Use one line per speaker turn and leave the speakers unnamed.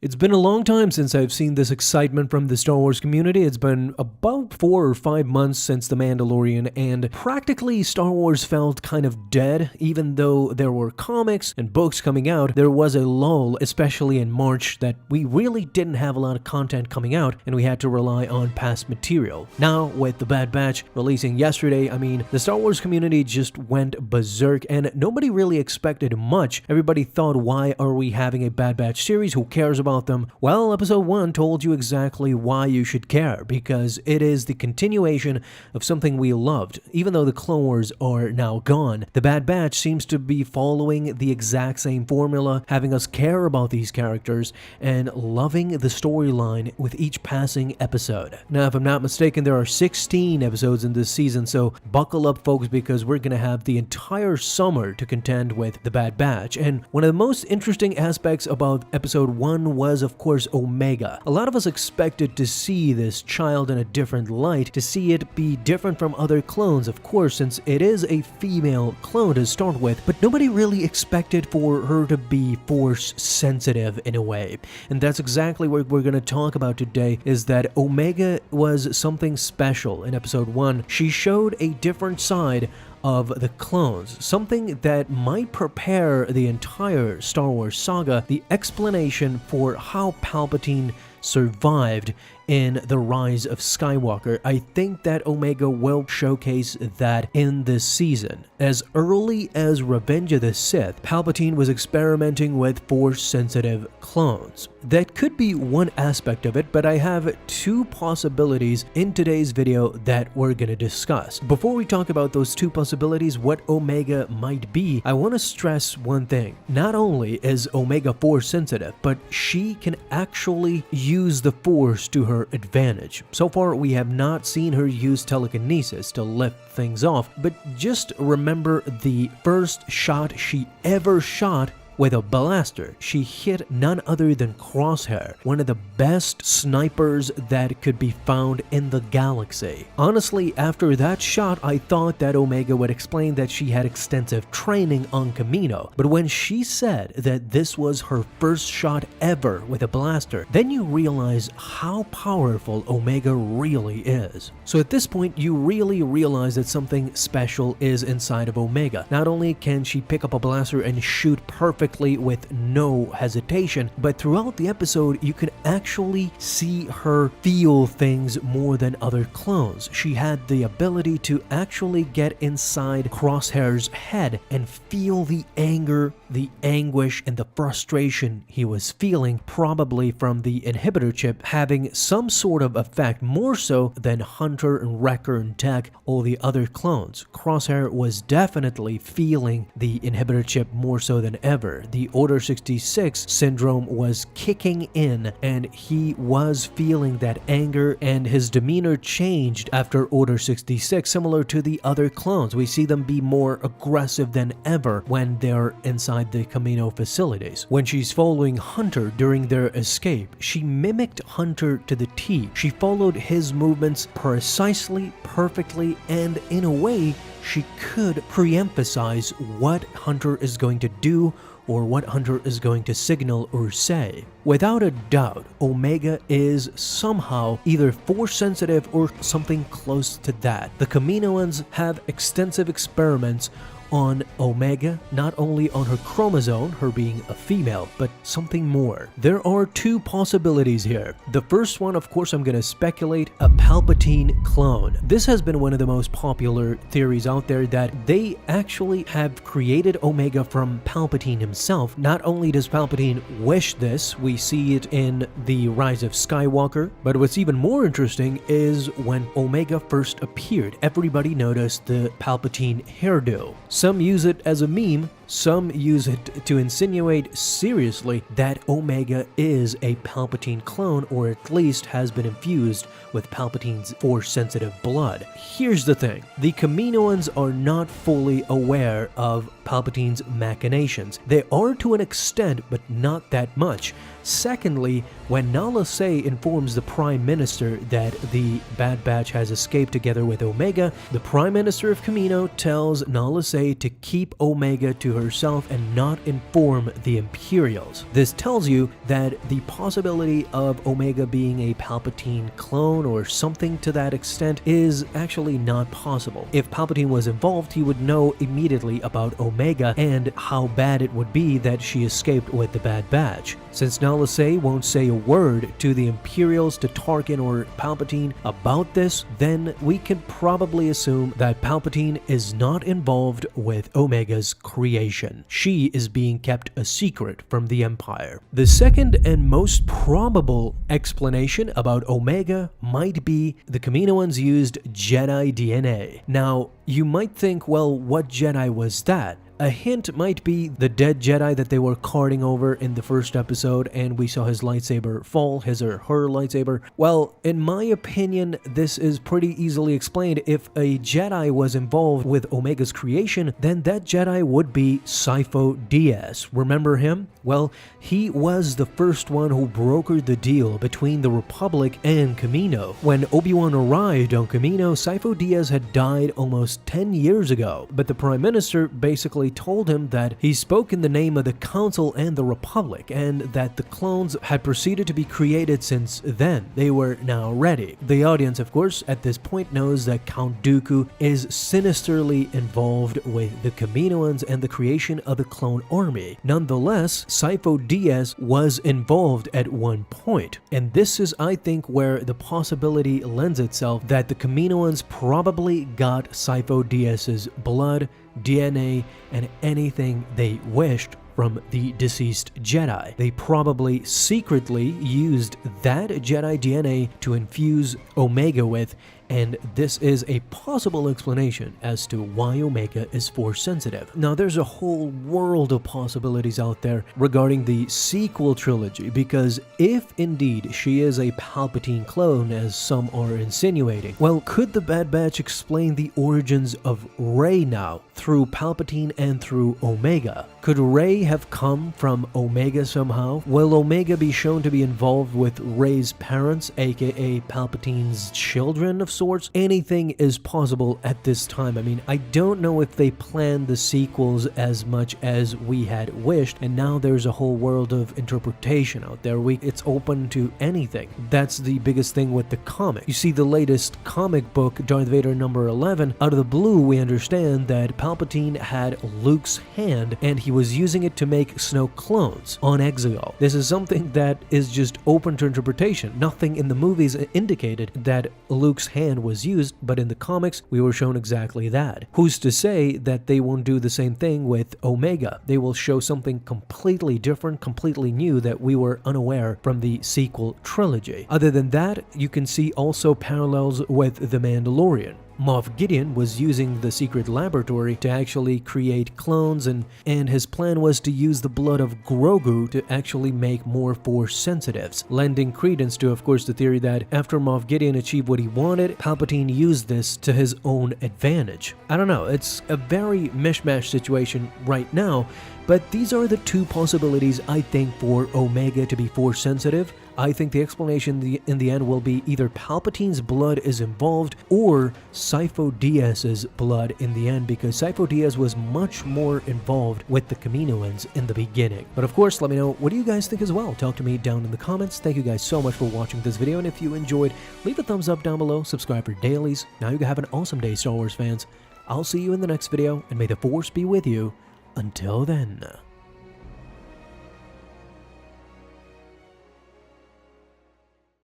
It's been a long time since I've seen this excitement from the Star Wars community. It's been about 4 or 5 months since The Mandalorian, and practically Star Wars felt kind of dead. Even though there were comics and books coming out, there was a lull, especially in March, that we really didn't have a lot of content coming out, and we had to rely on past material. Now, with The Bad Batch releasing yesterday, the Star Wars community just went berserk, and nobody really expected much. Everybody thought, why are we having a Bad Batch series? Who cares about them? Well, episode 1 told you exactly why you should care, because it is the continuation of something we loved. Even though the Clone Wars are now gone, The Bad Batch seems to be following the exact same formula, having us care about these characters and loving the storyline with each passing episode. Now, if I'm not mistaken, there are 16 episodes in this season, so buckle up, folks, because we're gonna have the entire summer to contend with The Bad Batch. And one of the most interesting aspects about episode 1 was, of course, Omega. A lot of us expected to see this child in a different light, to see it be different from other clones, of course, since it is a female clone to start with, but nobody really expected for her to be Force sensitive in a way. And that's exactly what we're going to talk about today, is that Omega was something special in episode 1. She showed a different side of the clones, something that might prepare the entire Star Wars saga, the explanation for how Palpatine survived in The Rise of Skywalker. I think that Omega will showcase that in this season. As early as Revenge of the Sith, Palpatine was experimenting with Force-sensitive clones. That could be one aspect of it, but I have 2 possibilities in today's video that we're gonna discuss. Before we talk about those 2 possibilities, what Omega might be, I want to stress one thing. Not only is Omega Force-sensitive, but she can actually use the Force to her advantage. So far, we have not seen her use telekinesis to lift things off, but just remember the first shot she ever shot with a blaster. She hit none other than Crosshair, one of the best snipers that could be found in the galaxy. Honestly, after that shot, I thought that Omega would explain that she had extensive training on Kamino, but when she said that this was her first shot ever with a blaster, then you realize how powerful Omega really is. So at this point, you really realize that something special is inside of Omega. Not only can she pick up a blaster and shoot perfectly with no hesitation, but throughout the episode you can actually see her feel things more than other clones. She had the ability to actually get inside Crosshair's head and feel the anger, the anguish, and the frustration he was feeling, probably from the inhibitor chip having some sort of effect, more so than Hunter and Wrecker and Tech, all the other clones. Crosshair was definitely feeling the inhibitor chip more so than ever. The Order 66 syndrome was kicking in, and he was feeling that anger, and his demeanor changed after Order 66, similar to the other clones. We see them be more aggressive than ever when they're inside the Kamino facilities. When she's following Hunter during their escape, she mimicked Hunter to the T. She followed his movements precisely, perfectly, and in a way, she could pre-emphasize what Hunter is going to do or what Hunter is going to signal or say. Without a doubt, Omega is somehow either Force-sensitive or something close to that. The Kaminoans have extensive experiments on Omega, not only on her chromosome, her being a female, but something more. There are 2 possibilities here. The first one, of course, I'm going to speculate, a Palpatine clone. This has been one of the most popular theories out there, that they actually have created Omega from Palpatine himself. Not only does Palpatine wish this, we see it in The Rise of Skywalker, but what's even more interesting is when Omega first appeared, everybody noticed the Palpatine hairdo. Some use it as a meme, some use it to insinuate seriously that Omega is a Palpatine clone, or at least has been infused with Palpatine's Force-sensitive blood. Here's the thing, the Kaminoans are not fully aware of Palpatine's machinations. They are to an extent, but not that much. Secondly, when Nala Se informs the Prime Minister that the Bad Batch has escaped together with Omega, the Prime Minister of Kamino tells Nala Se to keep Omega to herself and not inform the Imperials. This tells you that the possibility of Omega being a Palpatine clone or something to that extent is actually not possible. If Palpatine was involved, he would know immediately about Omega and how bad it would be that she escaped with the Bad Batch. Since Nala Se won't say a word to the Imperials, to Tarkin or Palpatine about this, then we can probably assume that Palpatine is not involved with Omega's creation. She is being kept a secret from the Empire. The second and most probable explanation about Omega might be the Kaminoans used Jedi DNA. Now, you might think, well, what Jedi was that? A hint might be the dead Jedi that they were carting over in the first episode, and we saw his lightsaber fall, his or her lightsaber. Well, in my opinion, this is pretty easily explained. If a Jedi was involved with Omega's creation, then that Jedi would be Sifo Dyas. Remember him? Well, he was the first one who brokered the deal between the Republic and Kamino. When Obi-Wan arrived on Kamino, Sifo Dyas had died almost 10 years ago, but the Prime Minister basically told him that he spoke in the name of the Council and the Republic, and that the clones had proceeded to be created since then. They were now ready. The audience, of course, at this point knows that Count Dooku is sinisterly involved with the Kaminoans and the creation of the clone army. Nonetheless, Sifo Dyas was involved at one point, and this is, I think, where the possibility lends itself that the Kaminoans probably got Sifo Dyas's blood, DNA, and anything they wished from the deceased Jedi. They probably secretly used that Jedi DNA to infuse Omega with, and this is a possible explanation as to why Omega is Force sensitive. Now, there's a whole world of possibilities out there regarding the sequel trilogy, because if indeed she is a Palpatine clone, as some are insinuating, well, could the Bad Batch explain the origins of Rey now through Palpatine and through Omega? Could Rey have come from Omega somehow? Will Omega be shown to be involved with Rey's parents, aka Palpatine's children of sorts? Anything is possible at this time. I mean, I don't know if they planned the sequels as much as we had wished, and now there's a whole world of interpretation out there. It's open to anything. That's the biggest thing with the comic. You see, the latest comic book, Darth Vader number 11, out of the blue, we understand that Palpatine had Luke's hand, and he was using it to make Snoke clones on Exegol. This is something that is just open to interpretation. Nothing in the movies indicated that Luke's hand was used, but in the comics, we were shown exactly that. Who's to say that they won't do the same thing with Omega? They will show something completely different, completely new that we were unaware from the sequel trilogy. Other than that, you can see also parallels with The Mandalorian. Moff Gideon was using the secret laboratory to actually create clones, and his plan was to use the blood of Grogu to actually make more Force sensitives, lending credence to, of course, the theory that after Moff Gideon achieved what he wanted, Palpatine used this to his own advantage. I don't know, it's a very mishmash situation right now, but these are the two possibilities, I think, for Omega to be Force sensitive. I think the explanation in the end will be either Palpatine's blood is involved or Sifo Dyas's blood in the end, because Sifo Dyas was much more involved with the Kaminoans in the beginning. But of course, let me know, what do you guys think as well? Talk to me down in the comments. Thank you guys so much for watching this video, and if you enjoyed, leave a thumbs up down below, subscribe for dailies. Now you can have an awesome day, Star Wars fans. I'll see you in the next video, and may the Force be with you. Until then.